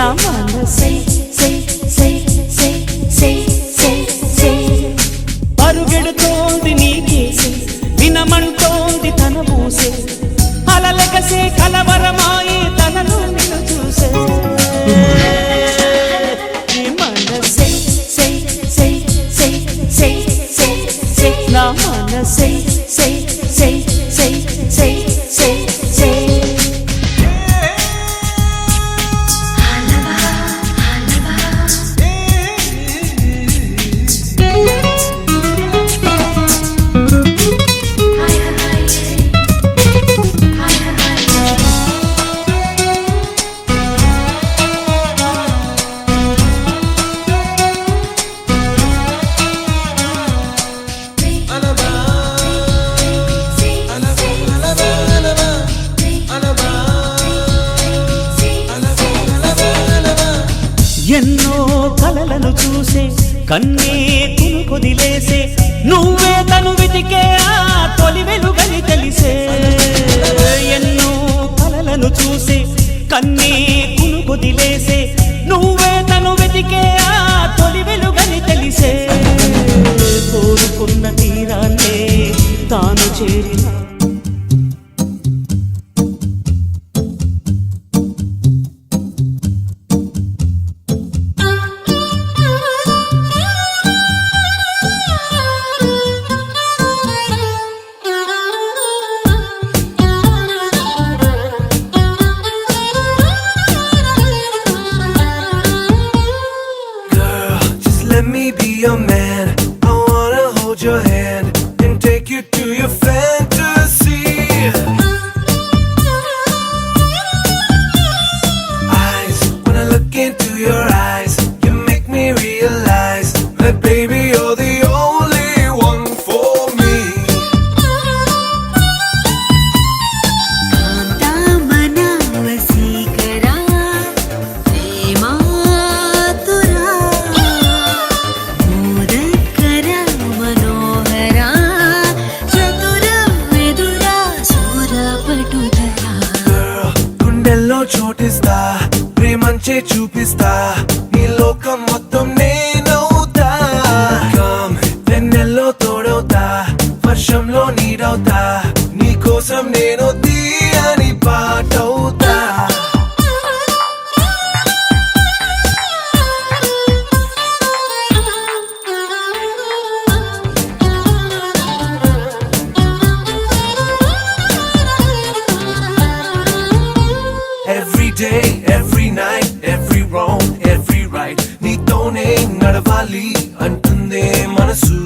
మనసే సై సై సై సై సై సై అరుగెడుతోంది నీకేసే వినమంటోంది తన మూసే అలలెగసే కలవరమాయి తనలో నిన్ను చూసే మనసే సై సై సై సై సై సై నా మనసే సై సై సై సై సై సై ఎన్నో కలలను చూసే కన్నే కునుకొదిలేసే నువ్వే తను వెతికే ఆ తొలి వెలుగని తెలిసే ఎన్నో కలలను చూసే కన్నే కునుకొదిలేసే నువ్వే తను వెతికే ఆ తొలి వెలుగని తెలిసే కోరుకున్న తీరాన్నే తాను చేరిన Let me be your man. I wanna hold your hand and take you to your fantasy. Eyes, when I look into your eyes, you make me realize that baby you're the only one for me. గుండెల్లో చోటిస్తా ప్రేమంచే చూపిస్తా నీ లోకం మొత్తం నేనవుతా వెన్నెల్లో తోడవుతా వర్షంలో నీడవుతా నీ కోసం నేను తీయని పాటవుతా Every day, every night, every wrong, every right నీతోనే నడవాలి అంటుందే మనసు